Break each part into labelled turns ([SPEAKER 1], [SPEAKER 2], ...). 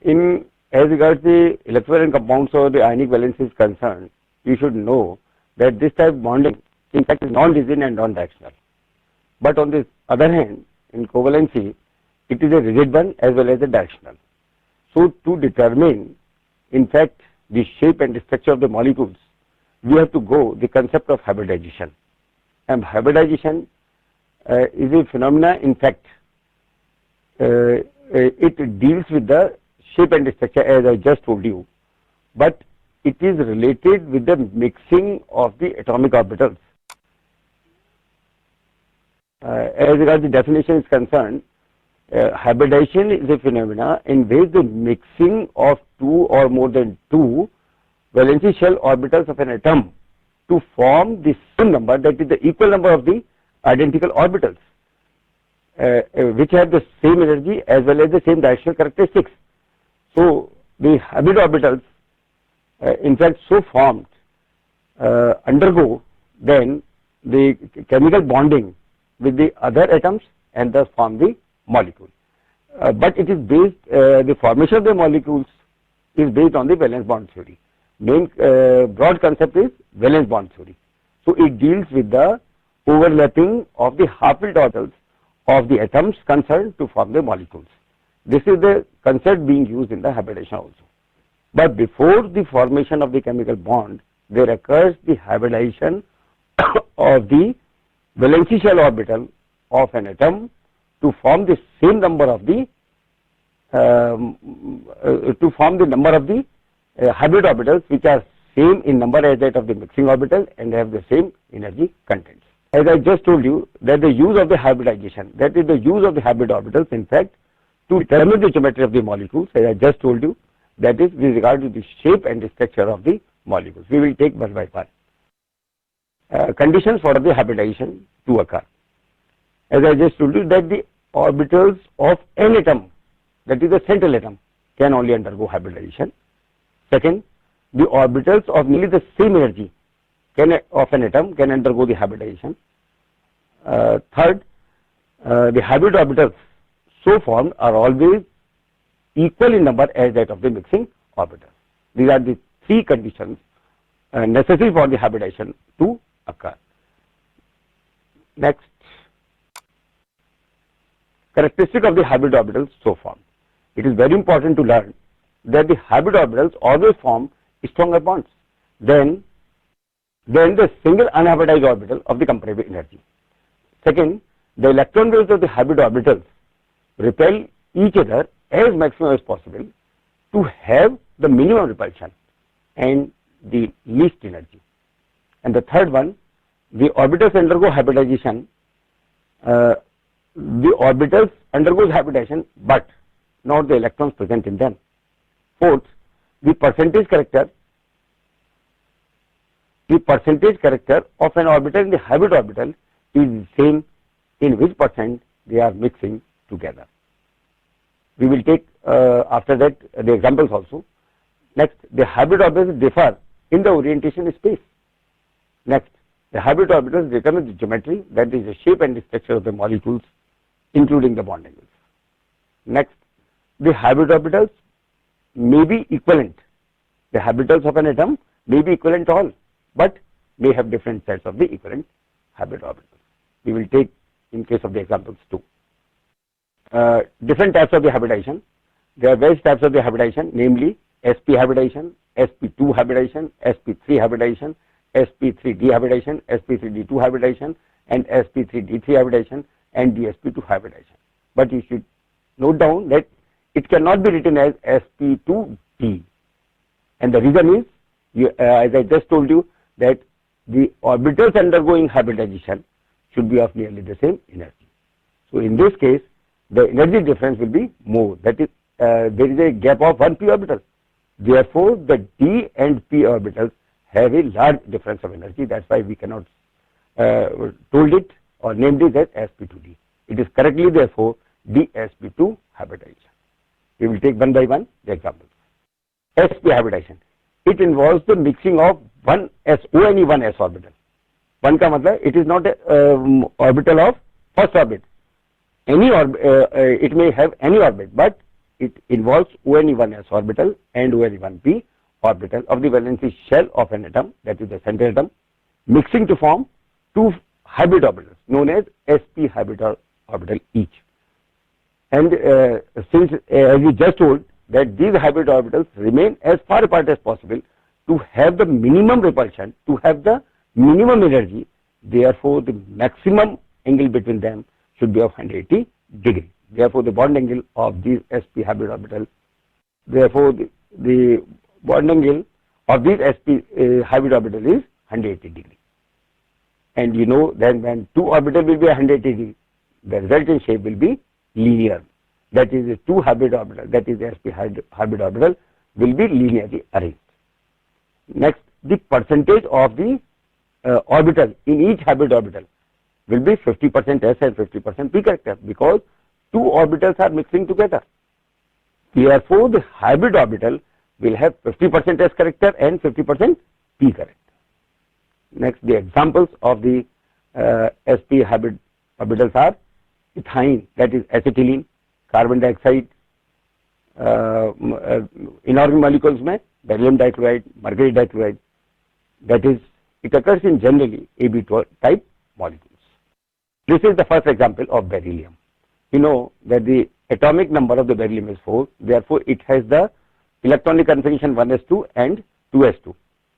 [SPEAKER 1] In as regards the electrovalent compounds or the ionic valence is concerned, you should know that this type of bonding in fact is non-rigid and non-directional. But on the other hand, in covalency, it is a rigid one as well as a directional. So to determine in fact the shape and the structure of the molecules, we have to go the concept of hybridization. And hybridization is a phenomena in fact it deals with the shape and structure as I just told you, but it is related with the mixing of the atomic orbitals. As regards the definition is concerned, hybridization is a phenomena in which the mixing of two or more than two valency shell orbitals of an atom to form the same number, that is the equal number of the identical orbitals which have the same energy as well as the same directional characteristics. So the hybrid orbitals in fact so formed undergo then the chemical bonding with the other atoms and thus form the molecule. But it is based, the formation of the molecules is based on the valence bond theory. Main broad concept is valence bond theory. So it deals with the overlapping of the half-filled orbitals of the atoms concerned to form the molecules. This is the concept being used in the hybridization also. But before the formation of the chemical bond, there occurs the hybridization of the valency shell orbital of an atom to form the same number of the hybrid orbitals which are same in number as that of the mixing orbital and have the same energy contents. As I just told you that the use of the hybridization, that is the use of the hybrid orbitals in fact to determine the geometry of the molecules, as I just told you, that is with regard to the shape and the structure of the molecules. We will take one by one. Conditions for the hybridization to occur. As I just told you that the orbitals of an atom, that is the central atom, can only undergo hybridization. Second, the orbitals of nearly the same energy of an atom can undergo the hybridization. Third, the hybrid orbitals so formed are always equal in number as that of the mixing orbital. These are the three conditions necessary for the hybridization to occur. Next, characteristic of the hybrid orbitals so formed. It is very important to learn that the hybrid orbitals always form stronger bonds than the single unhybridized orbital of the comparative energy. Second, the electron waves of the hybrid orbitals repel each other as maximum as possible to have the minimum repulsion and the least energy. And the third one, the orbitals undergo hybridization. The orbitals undergoes hybridization, but not the electrons present in them. Fourth, the percentage character of an orbital in the hybrid orbital is the same in which percent they are mixing together. We will take after that the examples also. Next, the hybrid orbitals differ in the orientation space. Next, the hybrid orbitals determine the geometry, that is the shape and the structure of the molecules, including the bond angles. Next, the hybrid orbitals may be equivalent. The habitats of an atom may be equivalent to all, but may have different sets of the equivalent hybrid orbitals. We will take in case of the examples too. Different types of the hybridization. There are various types of the hybridization, namely sp hybridization, sp2 hybridization, sp3 hybridization, sp3d hybridization, sp3d2 hybridization, and sp3d3 hybridization, and dsp2 hybridization. But you should note down that it cannot be written as sp2d, and the reason is, as I just told you, that the orbitals undergoing hybridization should be of nearly the same energy. So in this case, the energy difference will be more. That is, there is a gap of 1 p orbital. Therefore, the d and p orbitals have a large difference of energy. That's why we cannot told it or named it as sp2d. It is correctly therefore dsp2 hybridization. We will take one by one the examples. sp hybridization. It involves the mixing of only one s orbital. One का मतलब it is not a orbital of first orbit. It may have any orbit, but it involves ONE1s orbital and ONE1p orbital of the valency shell of an atom, that is the central atom, mixing to form two hybrid orbitals known as sp hybrid orbital each. And since as we just told that these hybrid orbitals remain as far apart as possible to have the minimum repulsion, to have the minimum energy, therefore the maximum angle between them should be of 180 degree. Therefore the bond angle of these sp hybrid orbitals, therefore the bond angle of these sp hybrid orbital is 180 degree. And you know then when two orbitals will be 180 degree, the resultant shape will be linear. That is the two hybrid orbital, that is the sp hybrid orbital will be linearly arranged. Next, the percentage of the orbital in each hybrid orbital will be 50% s and 50% p character, because two orbitals are mixing together. Therefore the hybrid orbital will have 50% s character and 50% p character. Next, the examples of the sp hybrid orbitals are ethine, that is acetylene, carbon dioxide, inorganic molecules में barium dichloride, mercury dichloride, that is it occurs in generally AB type molecules. This is the first example of beryllium. You know that the atomic number of the beryllium is 4, therefore it has the electronic configuration 1s2 and 2s2,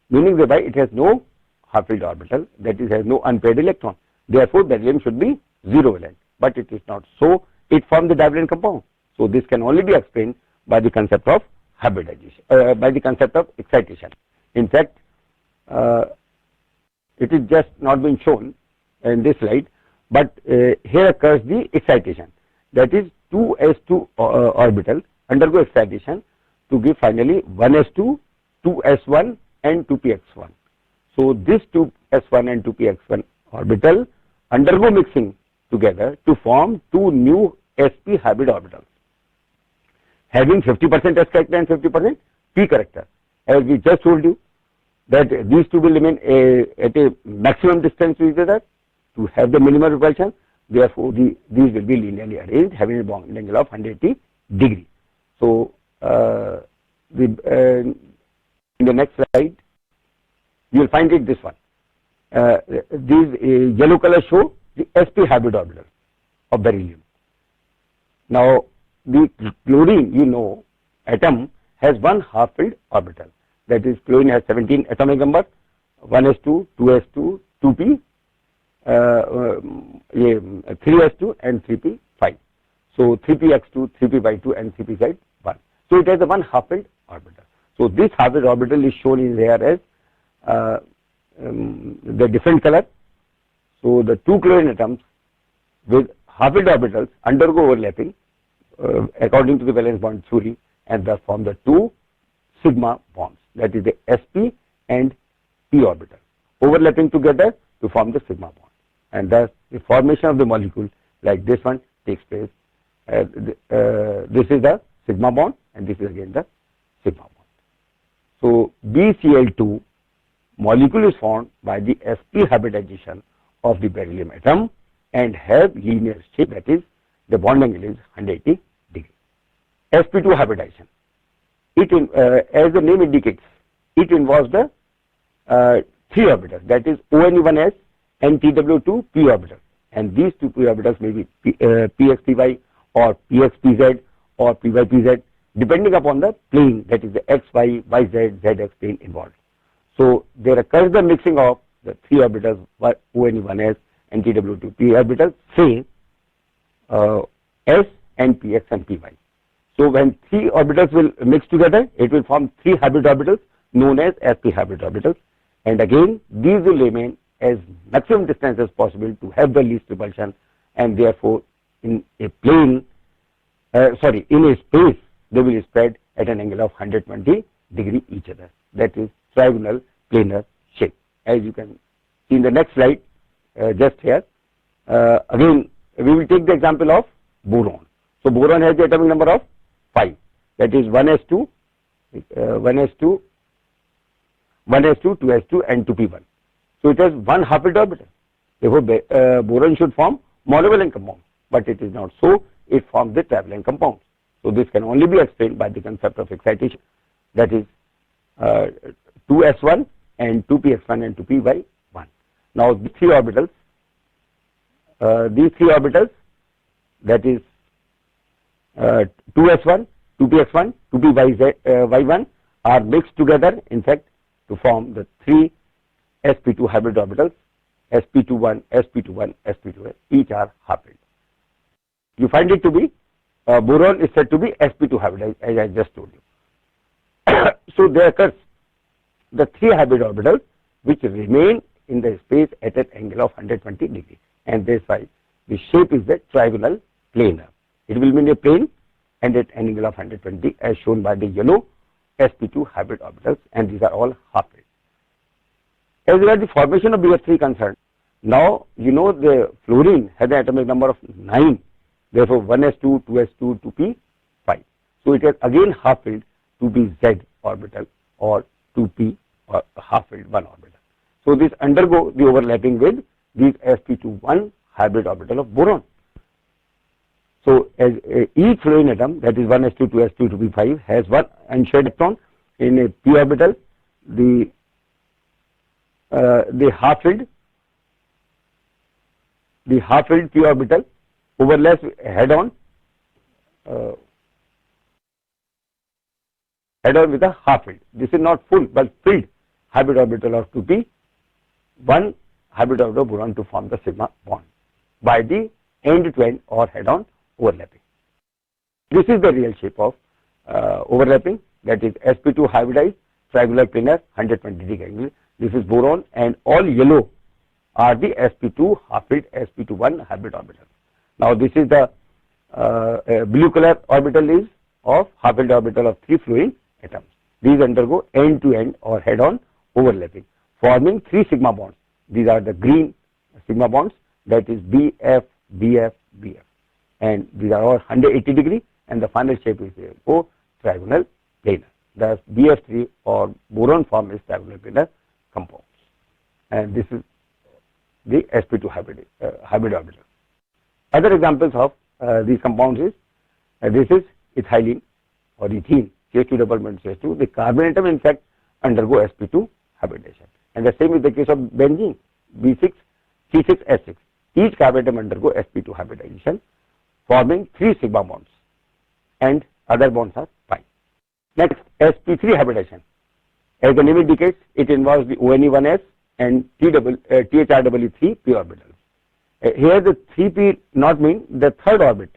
[SPEAKER 1] meaning thereby it has no half-filled orbital, that is has no unpaired electron. Therefore beryllium should be 0 valent, but it is not so. It forms the divalent compound. So this can only be explained by the concept of hybridization, by the concept of excitation. In fact, it is just not been shown in this slide, but here occurs the excitation. That is 2s2 orbital undergo excitation to give finally 1s2, 2s1 and 2px1. So this 2s1 and 2px1 orbital undergo mixing together to form two new sp hybrid orbitals having 50% s character and 50% p character. As we just told you that these two will remain at a maximum distance to each other to have the minimum repulsion. Therefore these will be linearly arranged having a bond angle of 180 degree. So in the next slide you will find it this one. These yellow colors show the sp hybrid orbital of beryllium. Now the chlorine, you know, atom has one half-filled orbital, that is chlorine has 17 atomic number, 1s2, 2s2, 2p, 3s2 and 3p5. So 3px2, 3p2 and 3pz1. So it has a one half-filled orbital. So this half-filled orbital is shown in here as the different color. So the two chlorine atoms with half-filled orbitals undergo overlapping according to the valence bond theory, and thus form the two sigma bonds, that is the sp and p orbital overlapping together to form the sigma bond, and thus the formation of the molecule like this one takes place. This is the sigma bond and this is again the sigma bond. So BCl2 molecule is formed by the sp hybridization of the beryllium atom and have linear shape, that is the bond angle is 180 degree. sp2 hybridization, it as the name indicates, it involves the three orbitals, that is ONE1s and TW2p orbital, and these two p orbitals may be pxpy or pxpz or pypz depending upon the plane, that is the xy, yz, zx plane involved. So there occurs the mixing of the three orbitals ONE1s and TW2p orbitals, say S and Px and Py. So when three orbitals will mix together, it will form three hybrid orbitals known as sp hybrid orbitals, and again these will remain as maximum distance as possible to have the least repulsion, and therefore in a plane, in a space they will spread at an angle of 120 degree each other, that is trigonal planar shape, as you can see in the next slide. Just here again we will take the example of boron. So boron has the atomic number of 5, that is 1s2, 2s2 and 2p1. So it has one half-filled orbital. Therefore boron should form monovalent compound, but it is not so. It forms the trivalent compound. So this can only be explained by the concept of excitation, that is 2s1 and 2px1 and 2py1. Now these three orbitals, that is 2s1, 2px1, 2py1 are mixed together, in fact, to form the three sp2 hybrid orbitals, sp21, sp21, sp2, each are half-filled. You find it to be boron is said to be sp2 hybrid, as I just told you. So there occurs the three hybrid orbitals which remain in the space at an angle of 120 degrees, and that's why the shape is the trigonal planar. It will be in a plane and at an angle of 120 as shown by the yellow sp2 hybrid orbitals, and these are all half-filled. As regards the formation of BF3 concerned, now you know the fluorine has an atomic number of 9, therefore 1s2, 2s2, 2p5. So it has again half-filled 2pz orbital or 2p or half-filled 1 orbital. So this undergo the overlapping with these sp21 hybrid orbital of boron. So as each fluorine atom, that is 1s2, 2s2, 2p5, has one unshared electron in a p orbital, the half-filled p orbital overlaps head-on with a half-filled. This is not full but filled hybrid orbital of 2p, one hybrid orbital of boron to form the sigma bond by the end-to-end or head-on overlapping. This is the real shape of overlapping, that is sp2 hybridized triangular planar 120 degree angle. This is boron, and all yellow are the sp2 half-filled sp21 hybrid orbitals. Now this is the blue color orbital is of half-filled orbital of three fluorine atoms. These undergo end-to-end or head-on overlapping, forming three sigma bonds. These are the green sigma bonds, that is BF, BF, BF, and these are all 180 degree, and the final shape is therefore trigonal planar. Thus BF3 or boron form is trigonal planar compounds, and this is the sp2 hybrid orbital. Other examples of these compounds is this is ethylene or ethene, CH2 double bond CH2. The carbon atom in fact undergo sp2 hybridization, and the same is the case of benzene, B6, C6S6. Each carbon atom undergo sp2 hybridization, forming three sigma bonds, and other bonds are pi. Next, sp3 hybridization. As the name indicates, it involves the ONE1s and THR3 p orbitals. Here the 3p not mean the third orbit.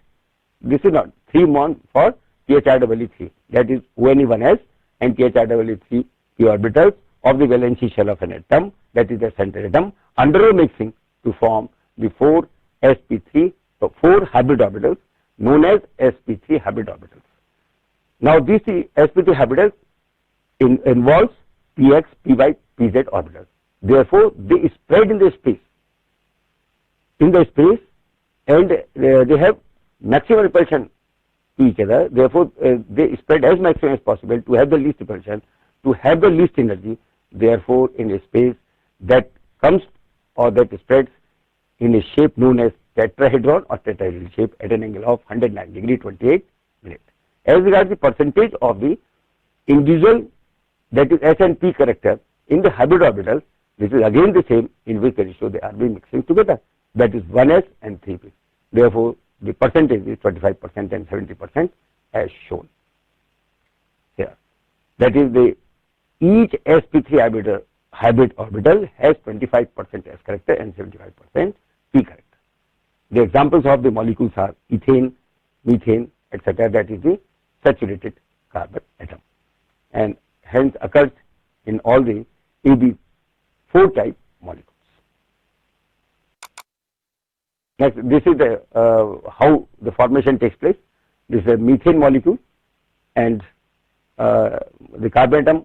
[SPEAKER 1] This is not 3 bond for THR3, that is ONE1s and THR3 p orbitals of the valency shell of an atom, that is the center atom, undergo mixing to form the 4 sp3, so 4 hybrid orbitals known as sp3 hybrid orbitals. Now these sp3 hybrids involves px, py, pz orbitals. Therefore they spread in the space, and they have maximum repulsion to each other. Therefore they spread as maximum as possible to have the least repulsion, to have the least energy. Therefore in a space that comes or that spreads in a shape known as tetrahedron or tetrahedral shape at an angle of 109 degree 28 minutes. As regards the percentage of the individual, that is S and P character in the hybrid orbitals, this is again the same in which the ratio they are being mixing together, that is 1s and 3p. Therefore the percentage is 25% and 70% as shown here. That is the each sp3 hybrid orbital has 25% S character and 75% P character. The examples of the molecules are ethane, methane, etc. That is the saturated carbon atom, and hence occurs in all the AB4 type molecules. Next, this is the how the formation takes place. This is a methane molecule, and the carbon atom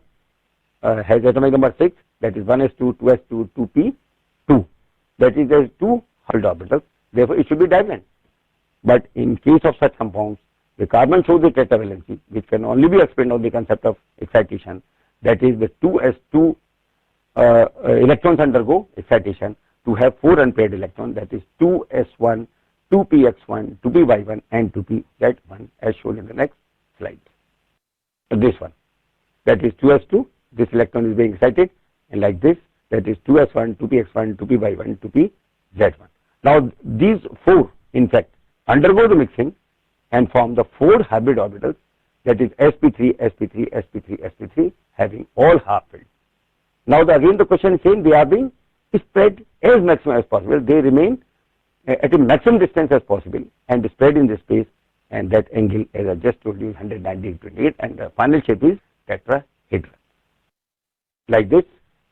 [SPEAKER 1] has atomic number 6, that is 1s2, 2s2, 2p2. That is there is 2 hybrid orbitals. Therefore it should be divalent. But in case of such compounds, the carbon shows the tetravalency, which can only be explained on the concept of excitation. That is the 2s2 electrons undergo excitation to have 4 unpaired electrons, that is 2s1, 2px1, 2py1 and 2pz1 as shown in the next slide. This one, that is 2s2, this electron is being excited, and like this, that is 2s1, 2px1, 2py1, 2pz1. Now these four in fact undergo the mixing and form the four hybrid orbitals, that is sp3, sp3, sp3, sp3 having all half filled. Now again the question is saying they are being spread as maximum as possible, they remain at a maximum distance as possible and spread in the space, and that angle as I just told you is 190-28, and the final shape is tetrahedron. Like this,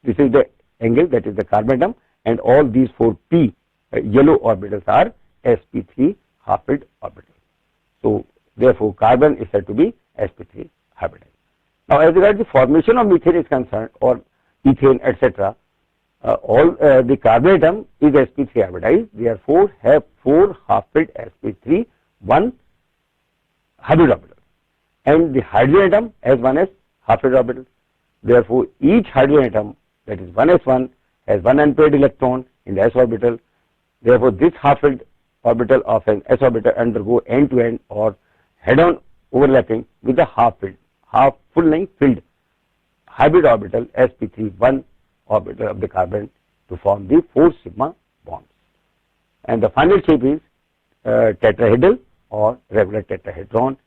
[SPEAKER 1] this is the angle, that is the carbon atom, and all these four p yellow orbitals are sp3 half filled orbitals. So therefore carbon is said to be sp3 hybridized. Now as regards the formation of methane is concerned, or ethane etc., all the carbon atom is sp3 hybridized, therefore have four half filled sp3 one hybrid orbital, and the hydrogen atom has one s half filled orbital. Therefore each hydrogen atom, that is 1s1, has one unpaired electron in the s orbital. Therefore this half filled orbital of an s orbital undergo end to end or head on overlapping with the half full length filled hybrid orbital sp3 one orbital of the carbon to form the 4 sigma bonds, and the final shape is tetrahedral or regular tetrahedron.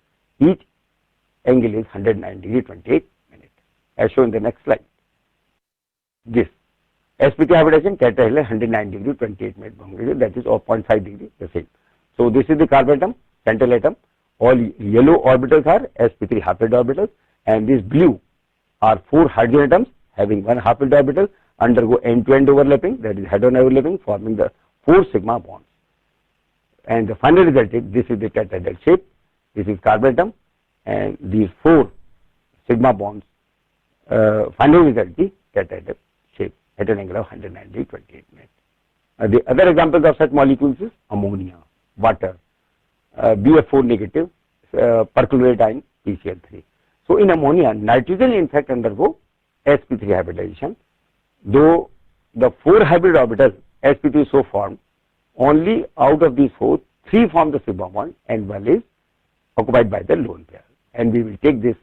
[SPEAKER 1] Each angle is 109°28' as shown in the next slide. This sp3 hybridization tetrahedral 109°28', that is 0.5 degree the same. So this is the carbon atom, central atom. All yellow orbitals are sp3 half filled orbitals, and these blue are four hydrogen atoms having one half filled orbital undergo end to end overlapping, that is head on overlapping, forming the 4 sigma bonds. And the final result is this is the tetrahedral shape. This is carbon atom, and these 4 sigma bonds final result is tetrahedral shape at an angle of 190°28'. The other examples of such molecules is ammonia, water, BF4 negative, perchlorate ion, PCl3. So in ammonia, nitrogen in fact undergo sp3 hybridization, though the 4 hybrid orbitals sp3 is so formed, only out of these 4, 3 form the sigma bond and 1 is occupied by the lone pair, and we will take this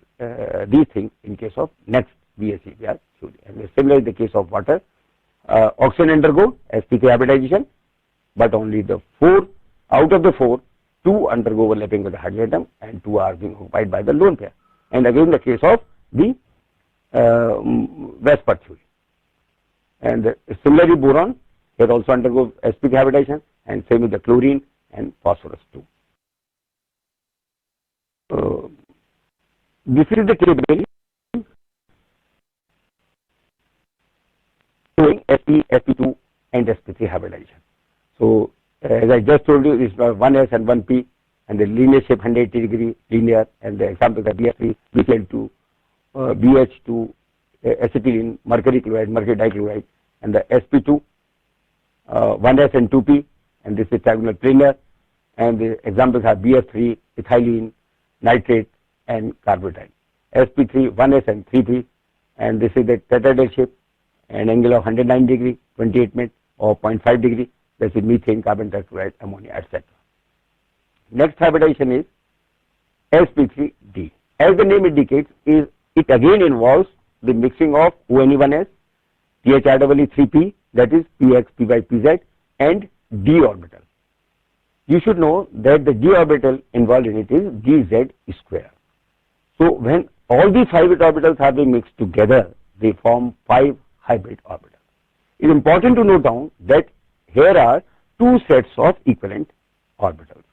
[SPEAKER 1] these things in case of next BSc we are showing. And similar in the case of water, oxygen undergo sp3 hybridization, but only the 4 out of the 4, 2 undergo overlapping with the hydrogen atom and 2 are being occupied by the lone pair. And again the case of the Vesper theory. And similarly boron here also undergo sp3 hybridization, and same with the chlorine and phosphorus too. This is the table showing sp2 and sp3 hybridization. So as I just told you, this is 1s and 1p, and the linear shape 180° linear, and the examples are BF3, BCl2, BH2, acetylene, mercury chloride, mercury dichloride, and the sp2, 1s and 2p, and this is trigonal planar, and the examples are BF3, ethylene, nitrate, and carbonate. sp3, 1s and 3p, and this is the tetrahedral shape, an angle of 109°28' or 0.5 degree. This is methane, carbon tetrachloride, ammonia, etc. Next hybridization is sp3d. As the name indicates, it again involves the mixing of ONE1s, THREE3p, that is px, py, pz, and d orbital. You should know that the d orbital involved in it is dz square. So when all these hybrid orbitals are being mixed together, they form 5 hybrid orbitals. It is important to note down that here are 2 sets of equivalent orbitals.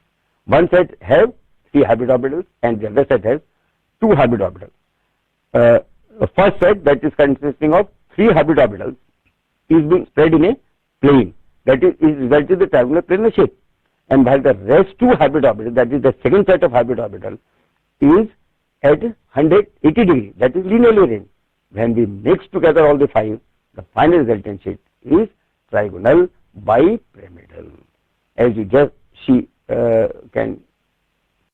[SPEAKER 1] One set has 3 hybrid orbitals and the other set has 2 hybrid orbitals. The first set, that is consisting of 3 hybrid orbitals, is being spread in a plane, that is resulting in the triangular planar shape, and while the rest 2 hybrid orbitals, that is the second set of hybrid orbitals, is at 180°, that is linearly arranged. When we mix together all the 5, the final resultant shape is trigonal bipyramidal, as you just can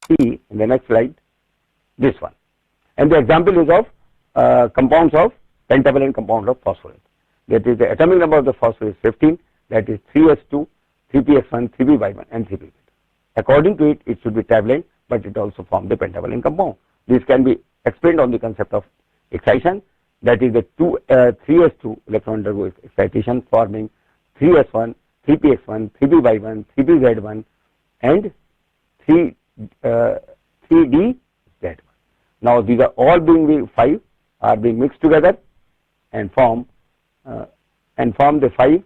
[SPEAKER 1] see in the next slide, this one. And the example is of compounds of pentavalent compound of phosphorus. That is the atomic number of the phosphorus is 15, that is 3s2, 3px1, 3py1 and 3p. According to it, it should be trivalent, but it also forms the pentavalent compound. This can be explained on the concept of excitation, that is the 3s2 electron undergoes excitation forming 3s1, 3px1, 3py1, 3pz1 and 3dz1. Now these are all being 5 are being mixed together and form the 5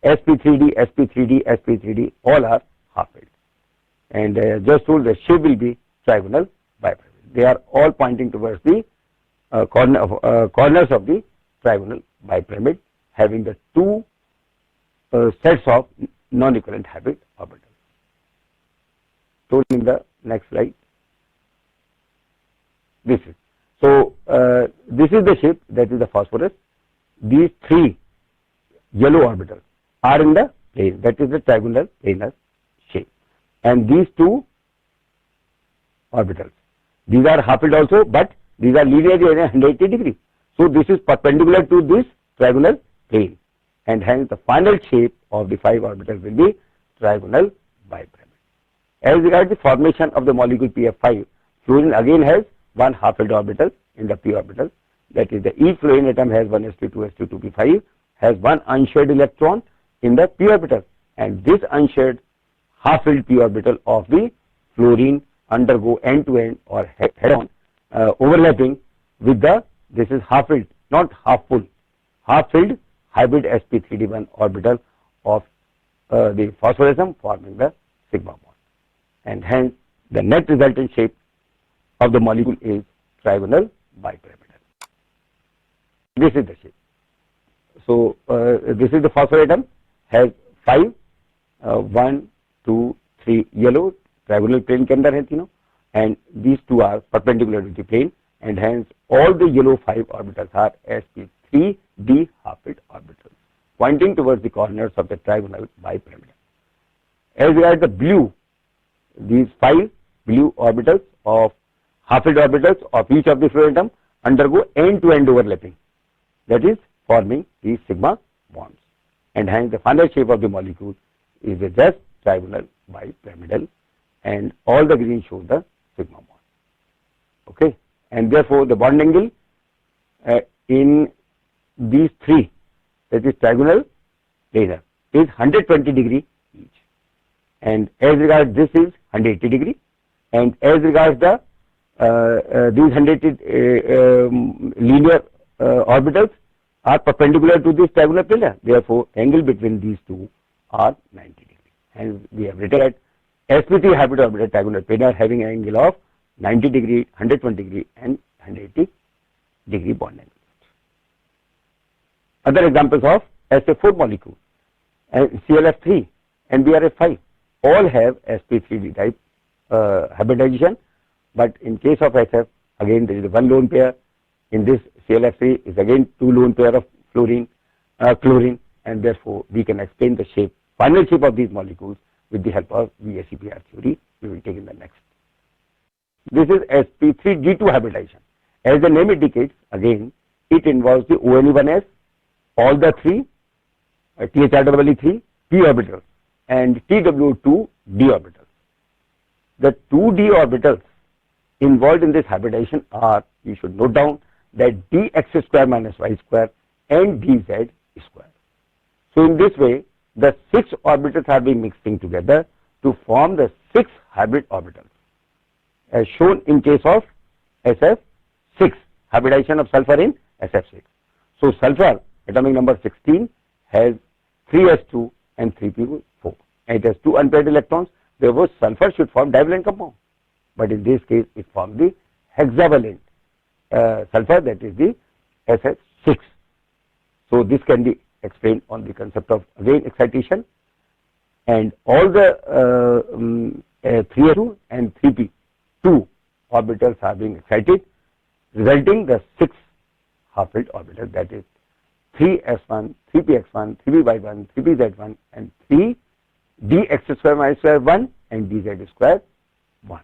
[SPEAKER 1] sp3d, sp3d, sp3d, all are half-filled. And just told the shape will be trigonal bipyramid. They are all pointing towards the corners of the trigonal bipyramid, having the two sets of non-equivalent habit orbitals. Told in the next slide. This is the shape, that is the phosphorus. These 3 yellow orbitals are in the plane, that is the trigonal planar shape, and these 2 orbitals, these are half-filled also, but these are linearly 180 degree. So this is perpendicular to this trigonal plane, and hence the final shape of the 5 orbitals will be trigonal bipyramid. As regards the formation of the molecule PF5, fluorine again has one half-filled orbital in the p orbital, that is the each fluorine atom has one sp2 sp2 p5, has one unshared electron in the p orbital, and this unshared half-filled p orbital of the fluorine undergo end-to-end or head-on overlapping with the, this is half-filled, not half-full, half-filled hybrid sp3d1 orbital of the phosphorism forming the sigma bond, and hence the net resultant shape of the molecule is trigonal bipyramidal. This is the shape. So this is the phosphor atom, has 5 1 2 3 yellow trigonal plane के अंदर है तीनों, and these 2 are perpendicular to the plane, and hence all the yellow 5 orbitals are sp3d half-filled orbitals pointing towards the corners of the trigonal bipyramid. As regards the blue, these 5 blue orbitals of half-filled orbitals of each of the fluorine atom undergo end-to-end overlapping, that is forming these sigma bonds, and hence the final shape of the molecule is a just trigonal bipyramidal, and all the green show the sigma bond. Okay, and therefore the bond angle in these 3, that is trigonal planar, is 120 degree each, and as regards this is 180 degree, and as regards the these 180 linear orbitals are perpendicular to this trigonal planar, therefore angle between these 2 are 90 degree, and we have written that sp3 hybrid orbital trigonal planar having an angle of 90 degree, 120 degree and 180 degree bond angle. Other examples of SA4 molecule, CLF3 and BRF5 all have sp3d type hybridization, but in case of SF, again there is one lone pair. In this CLF3 is again 2 lone pair of chlorine, and therefore we can explain the shape, final shape of these molecules with the help of VSEPR theory. We will take in the next. This is sp3d2 hybridization. As the name indicates, again it involves the ONE1s, all the 3 THREE3 p orbitals and TW2 d orbitals. The 2d orbitals involved in this hybridization are, you should note down, that dx square minus y square and dz square. So in this way the 6 orbitals are being mixing together to form the 6 hybrid orbitals, as shown in case of SF6, hybridization of sulfur in SF6. So sulfur atomic number 16 has 3s2 and 3p4, and it has 2 unpaired electrons, therefore sulfur should form divalent compound, but in this case it forms the hexavalent sulfur, that is the SF6. So this can be explained on the concept of again excitation, and all the 3s2 and 3p2 orbitals are being excited, resulting the 6 half-filled orbitals, that is 3s1, 3px1, 3py1, 3pz1 and 3dx square minus square 1 and dz square 1.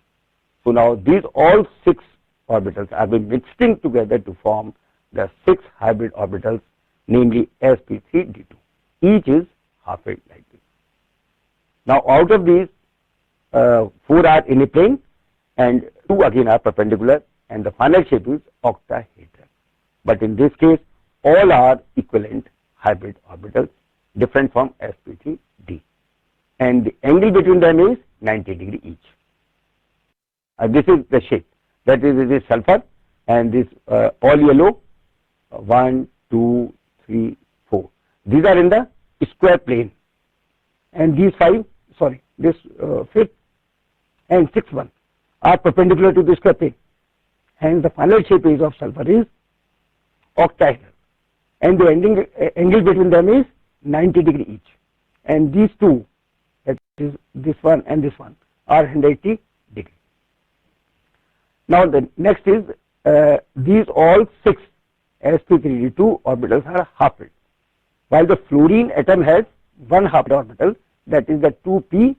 [SPEAKER 1] So now these all 6 orbitals are being mixing together to form the 6 hybrid orbitals, namely sp3d2. Each is half-filled like this. Now out of these, 4 are in a plane and 2 again are perpendicular, and the final shape is octahedral. But in this case, all are equivalent hybrid orbitals, different from sp3d, and the angle between them is 90 degree each. This is the shape, that is, this is sulfur, and this all yellow, 1, 2, 3, 4. These are in the square plane, and these 5, sorry, this 5th and 6th one are perpendicular to the square plane, and the final shape is of sulfur is octahedral, and the angle between them is 90 degree each, and these 2, that is this one and this one, are 180 degree. Now the next is these all 6 sp3d2 orbitals are half-filled, while the fluorine atom has one half orbital, that is the 2p1.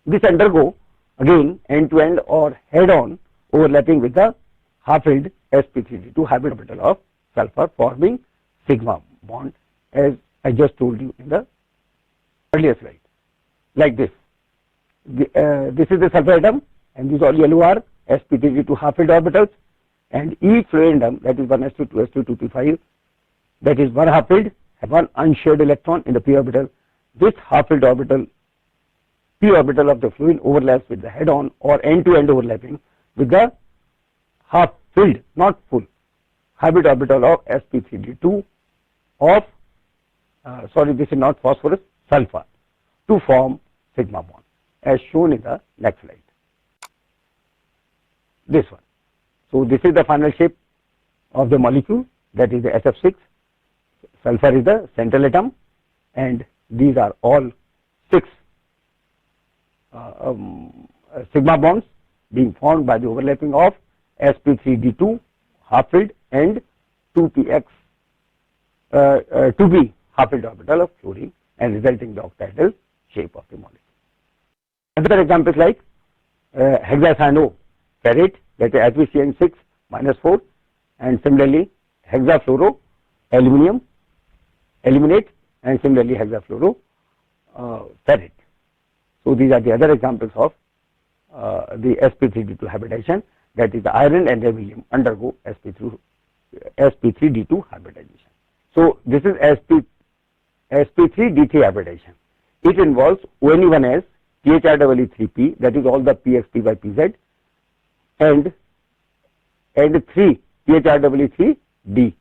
[SPEAKER 1] This undergo again end-to-end or head-on overlapping with the half-filled sp3d2 hybrid orbital of sulfur, forming sigma bond, as I just told you in the earlier slide, like this. This is the sulfur atom, and these all yellow are sp3d2 half-filled orbitals, and each fluorine atom, that is 1s2, 2s2, 2p5, that is one half-filled, have one unshared electron in the p orbital. This half-filled orbital, p orbital of the fluorine, overlaps with the head-on or end-to-end overlapping with the half-filled, not full, hybrid orbital of sp3d2 of, sorry, this is not phosphorus, sulfur, to form sigma bond, as shown in the next slide, this one. So this is the final shape of the molecule, that is the SF6. Sulfur is the central atom, and these are all 6 sigma bonds being formed by the overlapping of sp3d2 half-filled and 2p half-filled orbital of fluorine, and resulting in the octahedral shape of the molecule. Other examples like hexacyanoferrate, that is HbCN6 -4, and similarly hexafluoro aluminum aluminate, and similarly hexafluoro ferrate. So these are the other examples of the sp3d2 hybridization, that is the iron and aluminum undergo sp3d2 hybridization. So this is sp3d3 hybridization. It involves ONE1s, THREE3p, that is all the px, py, pz, and 3 THREE3d.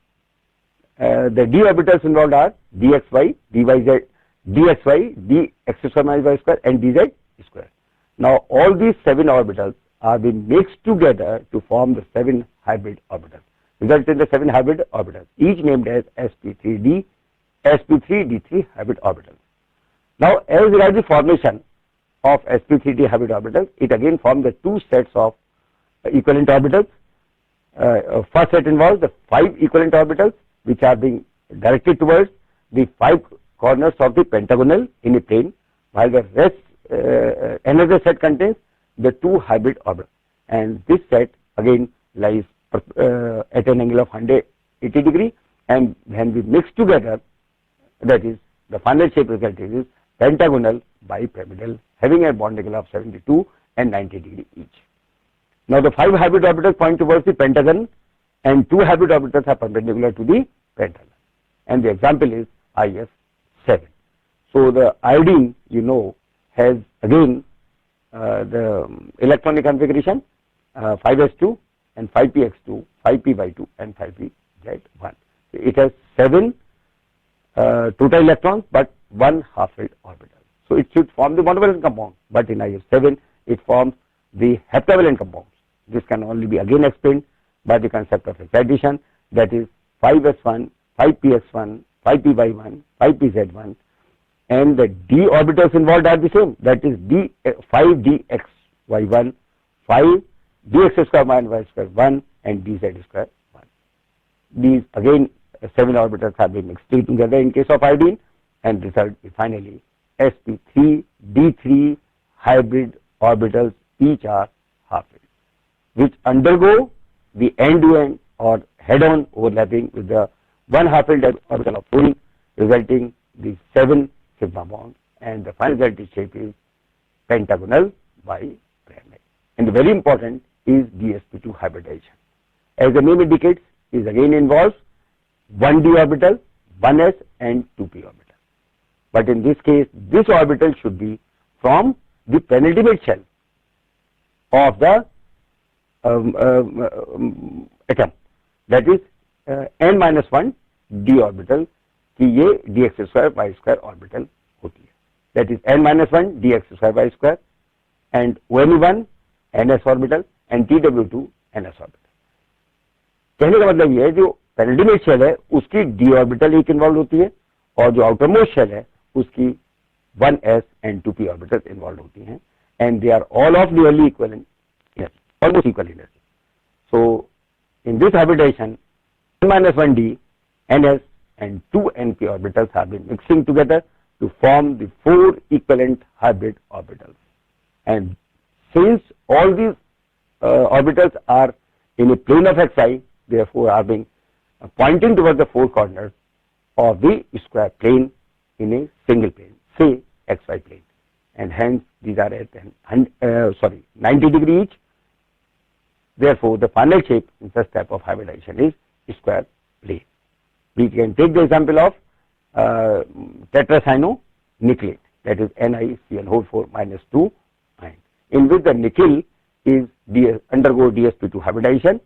[SPEAKER 1] The d orbitals involved are dxy, dyz, dxy, dx minus y square, and dz square. Now all these 7 orbitals are being mixed together to form the 7 hybrid orbitals, resulting in the 7 hybrid orbitals, each named as sp3d, sp3d3 hybrid orbitals. Now as regards the formation of sp3d hybrid orbitals, it again forms the 2 sets of equivalent orbitals. First set involves the 5 equivalent orbitals, which are being directed towards the 5 corners of the pentagonal in a plane, while the rest, another set contains the 2 hybrid orbitals, and this set again lies at an angle of 180 degree, and when we mix together, that is, the final shape resulting is pentagonal bipyramidal, having a bond angle of 72 and 90 degree each. Now the 5 hybrid orbitals point towards the pentagon, and 2 hybrid orbitals are perpendicular to the pentagon, and the example is IS7. So the iodine, you know, has again the electronic configuration 5s2 and 5px2, 5py2 and 5pz1. It has 7 total electrons but 1 half-filled orbital. So it should form the monovalent compound, but in IS7 it forms the heptavalent compounds. This can only be again explained by the concept of excitation, that is 5s1, 5px1, 5py1, 5pz1, and the d orbitals involved are the same, that is 5dxy1, 5dx square minus y square 1, and dz square 1. These again 7 orbitals have been mixed together in case of iodine, and result is finally sp3 d3 hybrid orbitals, each are half-filled, which undergo the end-to-end or head-on overlapping with the 1 half-filled orbital of fluorine, resulting the 7 sigma bonds, and the final resulting shape is pentagonal bipyramid. And very important is dsp2 hybridization. As the name indicates, is again involves 1d orbital, 1s and 2p orbital. But in this case, this orbital should be from the penultimate shell of the atom, that is n-1 d orbital कि ये dx square y square orbital होती है, that is n-1 dx square y square and ONE1 ns orbital and TW2 ns orbital. कहने का मतलब ये है जो पेनिल्टिमेट शेल है उसकी d ऑर्बिटल एक इन्वॉल्व होती है और जो आउटरमोस्ट शेल है उसकी 1s and 2p orbital involve होती हैं and they are all of nearly equal in energy, almost equal energy. So in this hybridization, n-1d, ns and 2 np orbitals have been mixing together to form the 4 equivalent hybrid orbitals. And since all these orbitals are in a plane of xi, therefore are being pointing towards the 4 corners of the square plane in a single plane, say xy plane, and hence these are at 90 degree each. Therefore, the final shape in such type of hybridization is square plane. We can take the example of tetracyanonickelate, that is NiCl4 minus 2 ion, in which the nickel is undergo dsp2 hybridization,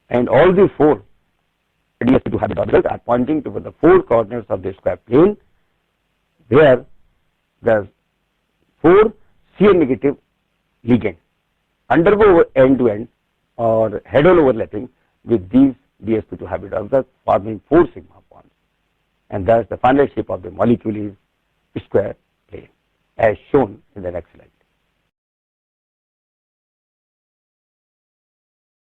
[SPEAKER 1] and all the 4 dsp2 hybrid orbitals are pointing toward the 4 corners of the square plane, where the 4 Cn negative ligand undergo end-to-end or head-on overlapping with these dsp2 hybrid orbitals, forming 4 sigma bonds, and thus the final shape of the molecule is square plane as shown in the next slide.